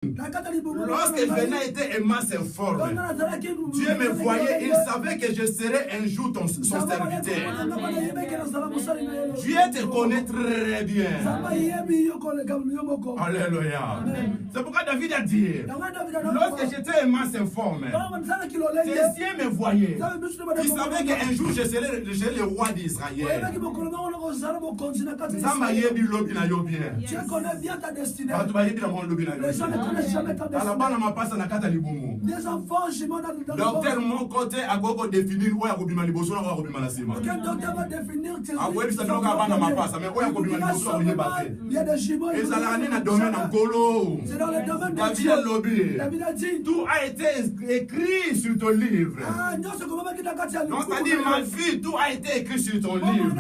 Lorsque Bénin était aimant ses formes, Dieu me voyait, il savait que je serais un jour son serviteur. Dieu te connaît très bien. Alléluia. C'est pourquoi David a dit, lorsque j'étais aimant ses formes, tes yeux me voyaient. Il savait qu'un jour je serais le roi d'Israël. Tu connais bien ta destinée. Des enfants, je m'en ai dans docteur, mon côté, à gogo définir où est Robima Liboso, où est Robima Lassima. Quel docteur va définir tes il y a des jumeaux. Et ça l'a amené dans le domaine en Golo. C'est dans le domaine de Dieu. David a dit, tout a été écrit sur ton livre. Donc, c'est-à-dire, ma vie, tout a été écrit sur ton livre.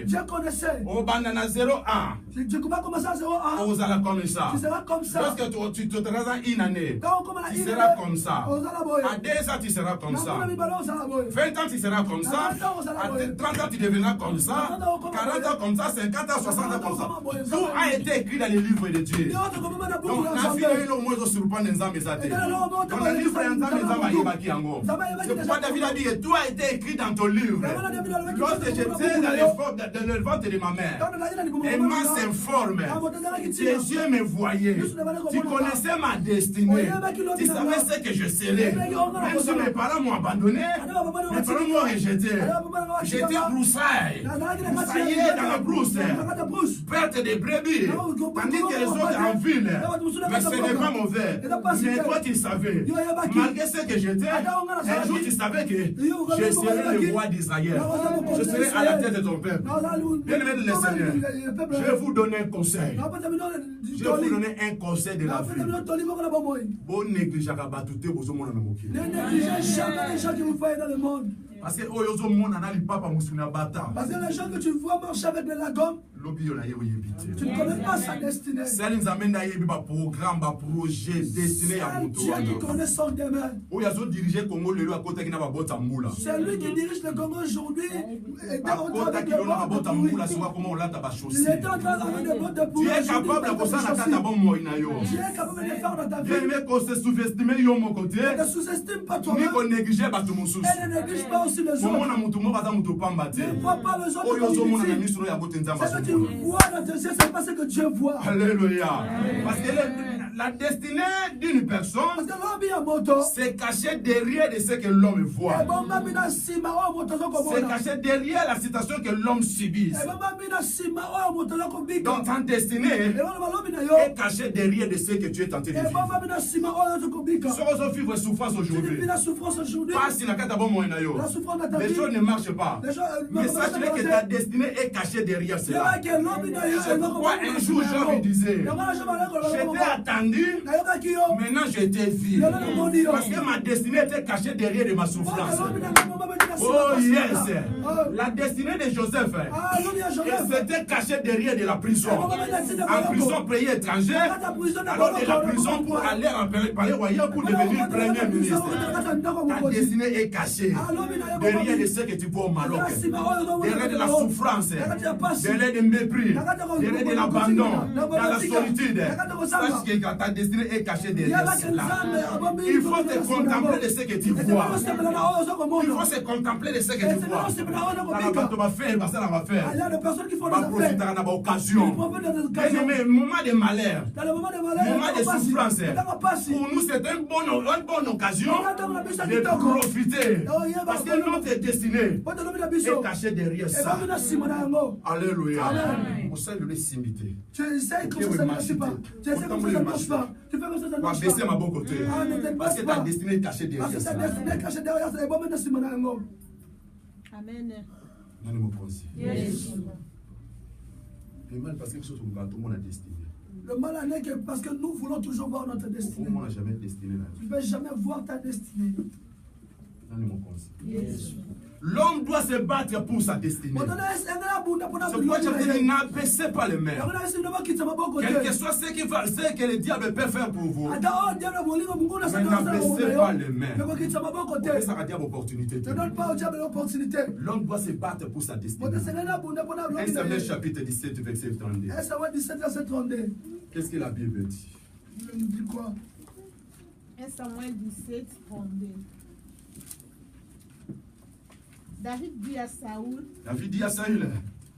Je connaissais. Au banana 01. Tu ne peux pas commencer à 01. On sera comme ça. Tu seras comme ça. Lorsque tu te traites une année, tu seras comme ça. À 2 ans, tu seras comme ça. 20 ans, tu seras comme ça. À 30 ans, tu deviendras comme ça. 40 ans comme ça, 50 ans, 60 ans comme ça. Tout a été écrit dans les livres de Dieu. Donc, la vie est au moins sur le point des âmes et sa tête. Dans le livre des âmes et sa c'est pourquoi David a dit que tout a été écrit dans ton livre. Lorsque j'étais dans le ventre de ma mère, Emma s'informe. Tes yeux me voyaient. Tu connaissais ma destinée. Tu savais ce que je serais. Même si mes parents m'ont abandonné, mes parents m'ont rejeté. J'étais broussaille. Broussaillé dans la brousse. Perte de brebis. Tandis que les autres en ville. Mais ce n'est pas mauvais. Mais toi, tu savais. Malgré ce que j'étais, un jour, tu savais que je serais le roi d'Israël. Je serais à la tête de ton peuple. Bien-aimé de Seigneur, je vais vous donner un conseil. Je vais vous donner un conseil de la vie. Bon négligez ne négligez jamais les gens que vous voyez dans le monde. Parce que les gens que tu vois marcher avec les lagons, tu ne connais pas sa destinée. C'est Dieu qui connaît son demain. C'est lui qui dirige le Congo aujourd'hui. Il était en train de tu es capable de faire dans ta vie. Ne sous-estime pas toi. Ne néglige pas aussi les autres. Ne vois pas les autres. Ce que tu vois dans tes yeux, c'est pas ce que Dieu voit. Alléluia. Parce que la destinée d'une personne c'est caché derrière de ce que l'homme voit. C'est caché derrière la situation que l'homme subit. Donc ta destinée est cachée derrière de ce que tu es tenté de vivre. Si on vivre souffrance aujourd'hui, les choses ne marchent pas. Mais sache que ta destinée est cachée derrière cela. C'est pourquoi un jour Jean lui disait, j'étais attendu, maintenant je t'ai vu. Parce que ma destinée était cachée derrière de ma souffrance. Oh yes. La destinée de Joseph, elle s'était cachée derrière de la prison. En prison pays étrangère, alors de la prison pour aller en palais royal pour devenir premier ministre. Ta destinée est cachée derrière de ce que tu vois au Maroc, derrière de la souffrance, derrière du mépris, derrière de l'abandon, dans la solitude. Sache que ta destinée est cachée derrière cela. Il faut te contempler de ce que tu vois. Il faut se contempler de ce que tu vois. On va faire, va faire. On va profiter de l'occasion. Mais moment de malheur, moment de souffrance, pour nous c'est une bonne occasion de profiter. Parce que notre destinée est cachée derrière ça. Alléluia. On sait le simiter. Tu essaies comme ça, ça ne marche pas. Tu essaies comme ça, ça ne marche pas. Tu fais comme ça, ça ne marche pas. Baisser ma bonne côté. Parce que ta destinée est cachée derrière ça. Parce que ta destinée est cachée derrière ça. Amen. Yes. Le mal parce que quelque chose tout le monde a destiné. Le mal est que parce que nous voulons toujours voir notre destinée. On n'a jamais destiné. Tu ne peux jamais voir ta destinée. Yes. L'homme doit se battre pour sa destinée. C'est pourquoi tu dis n'abaissez pas les mains. Quel que soit ce que le diable peut faire pour vous, mais n'abaissez pas les mains. Ça va dire opportunité. L'homme doit se battre pour sa destinée. 1 Samuel chapitre 17, verset 32. Qu'est-ce que la Bible dit? Elle nous dit quoi? 1 Samuel 17, 32. David dit à Saül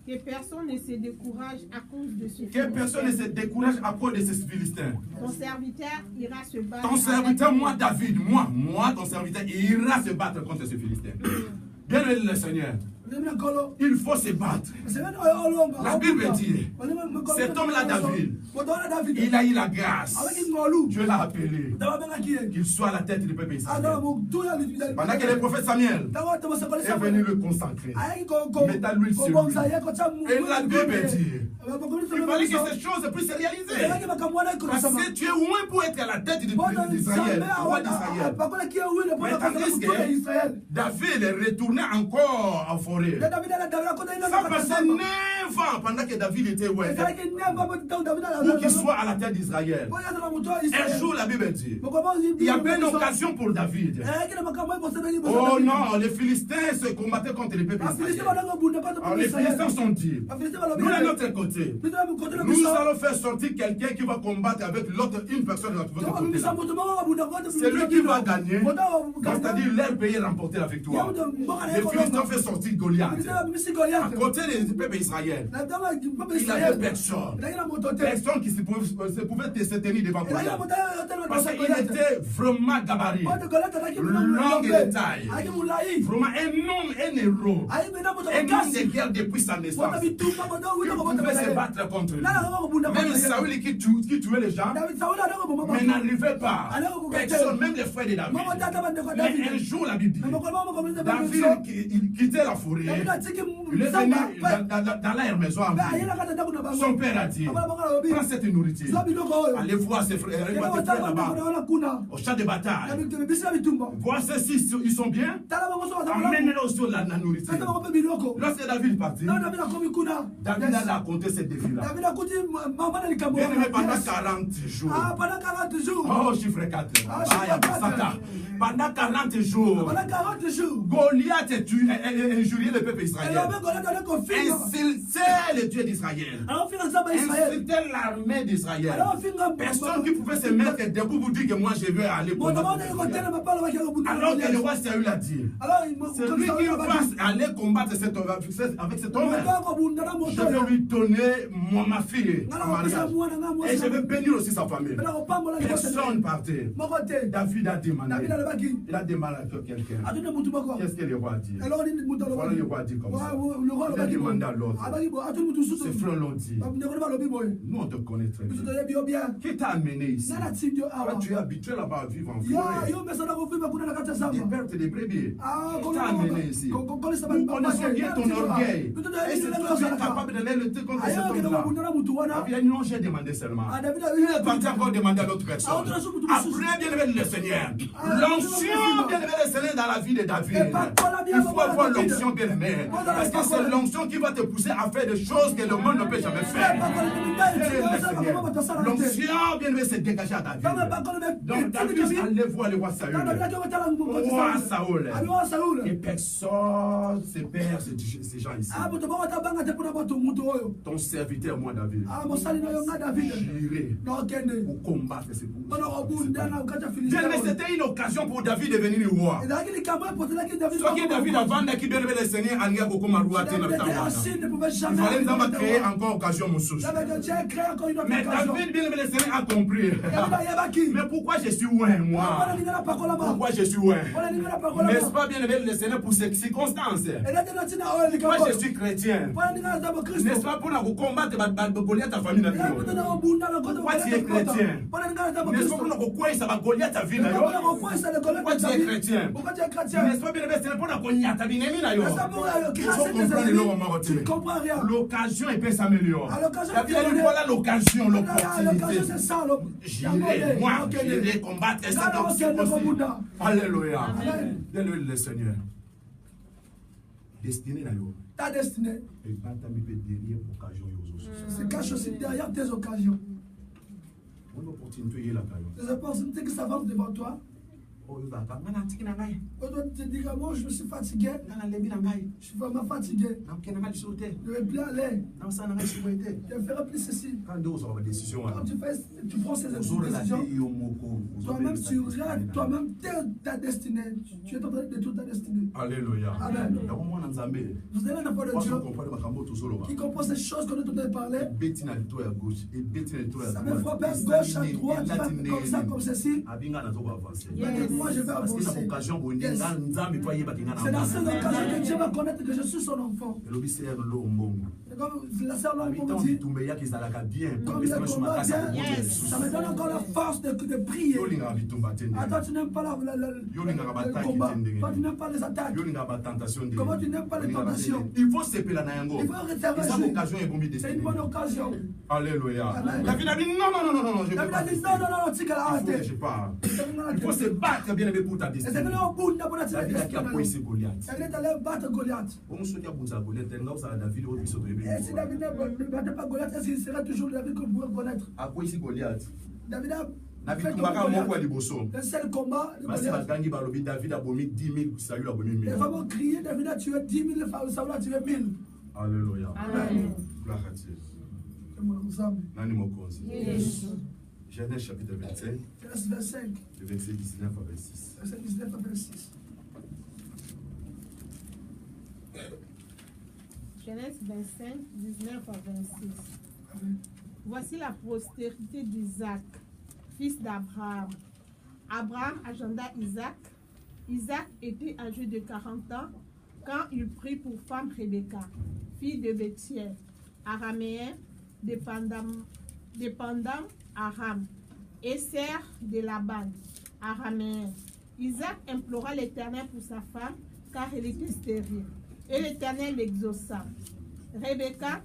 que personne ne se décourage à cause de ce Philistin. Que personne ne se décourage à cause de ces Philistins. Ton serviteur ira se battre. Ton serviteur, moi David, moi ton serviteur, ira se battre contre ces Philistins. Bien aimé le Seigneur, il faut se battre. La Bible dit, cet homme-là, David, il a eu la grâce. Dieu l'a appelé qu'il soit à la tête du peuple israélien. Pendant que le prophète Samuel est venu le consacrer, mettant l'huile sur lui. Et la Bible dit, il fallait que ces choses puissent se réaliser. Parce que tu es loin pour être à la tête du peuple d'Israël, roi d'Israël. Mais tandis que David est retourné encore en forêt. Ça passait 9 ans pendant que David était pour qu'il soit à la tête d'Israël. Un jour, la Bible dit, il y avait une occasion pour David. Oh non, les Philistins se combattaient contre les peuples israéliens. Alors les Philistins sont dit, nous de notre côté, nous allons faire sortir quelqu'un qui va combattre avec l'autre, une personne de notre côté. C'est lui qui va gagner, c'est-à-dire leur pays remporter la victoire. Les Philistins fait sortir Goliath. À côté des peuples israéliens, il avait personne. Personne qui pouvait se tenir devant Goliath. Parce qu'il était vraiment gabarit, long et de taille. Vraiment un homme, un héros. Un homme de guerre depuis sa naissance. Il pouvait se battre contre lui. Même Saül qui tuait les gens, mais n'arrivait pas. Personne, même les frères de David. Mais un jour, la Bible dit, David il quittait la forêt. Il est venu dans la maison. Son père a dit, prends cette nourriture. Allez voir ses frères là-bas, au champ de bataille. Voir ceux-ci, ils sont bien. Amène-les aussi la nourriture. Lorsque David est parti, David a raconté ce défi-là. Bien aimé pendant 40 jours. Oh, chiffre 4. Pendant 40 jours, Goliath injuriait le peuple israélien. Insultait le Dieu d'Israël. Insultait l'armée d'Israël. Personne qui pouvait se mettre debout pour dire que moi je vais aller combattre. Alors que le roi Saül a dit, celui qui va aller combattre avec cet homme, je vais lui donner ma fille en mariage. Et je vais bénir aussi sa famille. Personne partait. David a demandé. Il a demandé à quelqu'un. Qu'est-ce que le roi a dit? Voilà le roi a dit comme ça. Il a demandé à l'autre. Ses frères l'ont dit. Nous on te connaît très bien. Qui t'a amené ici? Tu es habitué là-bas à vivre en forêt. Des pertes de brebis. Qui t'a amené ici? Nous connaissons bien ton orgueil. Et c'est toi qui es capable d'aller lutter contre cet homme-là. David a dit non, j'ai demandé seulement. Quand encore demandé à l'autre personne. Après, bien aimé le Seigneur. L'onction, bien aimé le Seigneur dans la vie de David. Il faut avoir l'onction, bien aimé. Parce que c'est l'onction qui va te pousser à faire des choses que le monde ne peut jamais faire. L'onction, bien aimé, s'est dégagée à David. Donc David allait voir le roi Saül. Roi Saül. Et personne se perd ces gens ici. Ton serviteur, moi, David. J'irai pour combattre ces bien, mais c'était une occasion pour David de devenir roi. Soit que David avant qui devait le Seigneur à Nia Kokoma roi. Il fallait nous créer encore occasion, mon souci. Mais David, bien le Seigneur a compris. Mais pourquoi je suis loin, moi? Pourquoi je suis loin? N'est-ce pas bien le Seigneur pour ces circonstances? Moi je suis chrétien. N'est-ce pas pour nous combattre Goliath ta famille? Pourquoi tu es chrétien? N'est-ce pas pour nous combattre ça va Goliath ta vie? Pourquoi tu es chrétien? N'est-ce pas bien le Seigneur pour nous combattre ta vie? Il faut comprendre l'occasion et peut s'améliorer. Voilà l'occasion, l'opportunité. J'irai, moi, j'irai combattre cet homme possible. Alléluia. Alléluia le Seigneur. Destiné là-haut. Ta destinée se cache aussi derrière tes occasions. Les opportunités qui s'avancent devant toi. te dire, moi je suis fatigué. Je suis vraiment fatigué. Je vais plus aller. Je vais faire plus ceci. Quand tu prends ces décisions, toi-même tu rates toi-même ta destinée. Tu es en train de toute ta destinée. Alléluia. Amen. Vous avez la foi de Dieu qui comprend ces choses qu'on est en train de parler. Ça me frappe à gauche, à droite, comme ça, comme ceci. Moi je vais avancer. C'est dans cette occasion que Dieu va connaître que je suis son enfant. Et comme la sœur Lombo dit, comme le combat vient, ça me donne encore la force de prier. Attends, tu n'aimes pas le combat. Toi, tu n'aimes pas les attaques. Comment tu n'aimes pas les tentations? Il faut se péler. Il faut rétablir. C'est une bonne occasion. Alléluia. David a dit non. David a dit non, tu qu'elle a arrêté. Il faut se battre bien aimé pour ta destinée. David a posé Goliath. David est allé battre Goliath. Et si David ne battait pas Goliath, est-ce qu'il serait toujours David qu'on pourrait connaître? David a le seul combat de Goliath. Les femmes ont crié, David a tué 10 000, Saül a tué 1000. Alléluia. Amen. Genèse chapitre 25, le verset 19 à 26. Verset 19 à 26. Genèse 25, 19 à 26. Voici la postérité d'Isaac, fils d'Abraham. Abraham agenda Isaac. Isaac était âgé de 40 ans quand il prit pour femme Rebecca, fille de Bethuel, araméen, dépendant Aram, et sœur de Laban, araméen. Isaac implora l'Éternel pour sa femme, car elle était stérile. Et l'Éternel l'exauça. Rebecca,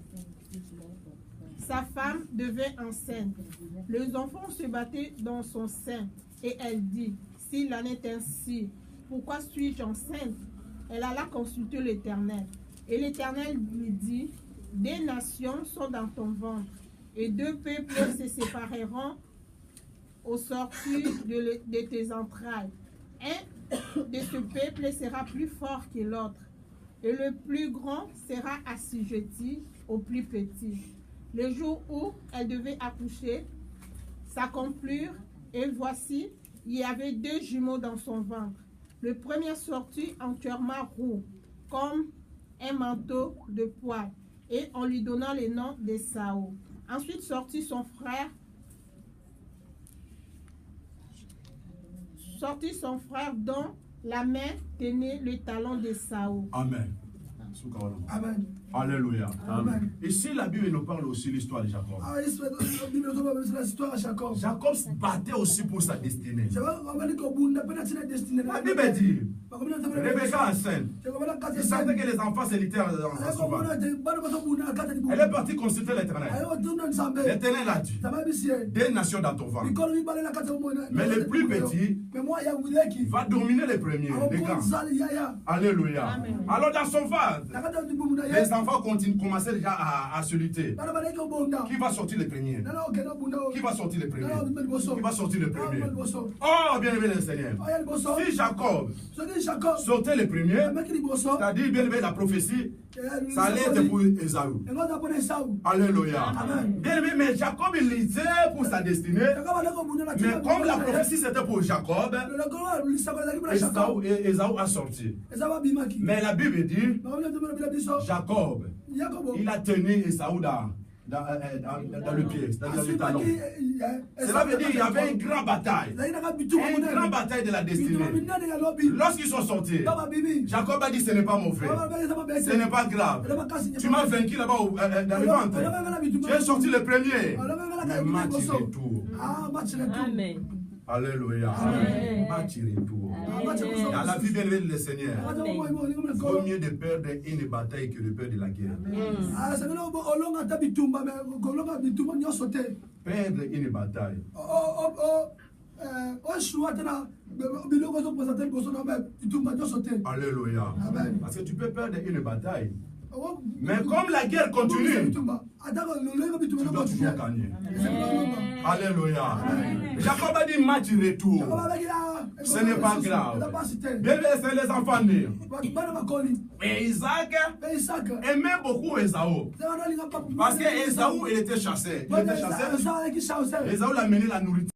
sa femme, devint enceinte. Les enfants se battaient dans son sein. Et elle dit, s'il en est ainsi, pourquoi suis-je enceinte? Elle alla consulter l'Éternel. Et l'Éternel lui dit, des nations sont dans ton ventre, et deux peuples se sépareront au sortir de tes entrailles. Un de ce peuple sera plus fort que l'autre, et le plus grand sera assujetti au plus petit. Le jour où elle devait accoucher s'accomplirent, et voici, il y avait deux jumeaux dans son ventre. Le premier sortit entièrement roux, comme un manteau de poil, et on lui donna le nom d'Ésaü. Ensuite sortit son frère dont la main tenait le talon d'Ésaü. Amen. Amen. Alléluia. Amen. Ici, la Bible nous parle aussi de l'histoire de Jacob. Jacob se battait aussi pour sa destinée. La Bible dit, Rebecca enceinte. Il savait que les enfants s'élitaient dans sa souverain. Elle est partie consulter l'Éternel. L'Éternel a dit, des nations dans ton ventre. Mais le plus petit va dominer les premiers, les grands. Alléluia. Amen. Alors dans son ventre, les enfants commençaient déjà à se lutter. Qui va sortir le premier? Qui va sortir le premier? Qui va sortir le premier? Oh, bien aimé le Seigneur. Si Jacob sortait le premier, c'est-à-dire bien aimé la prophétie, ça allait être pour Ésaü. Alléluia. Bien aimé, mais Jacob il lisait pour sa destinée. Mais comme la prophétie c'était pour Jacob, Ésaü a sorti. Mais la Bible dit, Jacob, il a tenu Ésaü dans le pied, dans le talon. Cela veut dire qu'il y avait une grande bataille. Une grande bataille de la destinée. Lorsqu'ils sont sortis, Jacob a dit, ce n'est pas mon frère. Ce n'est pas grave. Tu m'as vaincu là-bas dans le ventre. Tu es sorti le premier. Mais match retour. Amen. Alléluia. Match retour. Dans la vie bien-aimée de le Seigneur, il vaut mieux de perdre une bataille que de perdre la guerre. Perdre une bataille. Alléluia. Parce que tu peux perdre une bataille, Mais comme la guerre continue, tu dois toujours gagner. Alléluia. Jacob a dit match retour. Ce n'est pas grave. Bien laisser les enfants venir. Et Isaac aimait beaucoup Esaü. Parce que Esaü, il était chasseur. Esaü l'a mené la nourriture.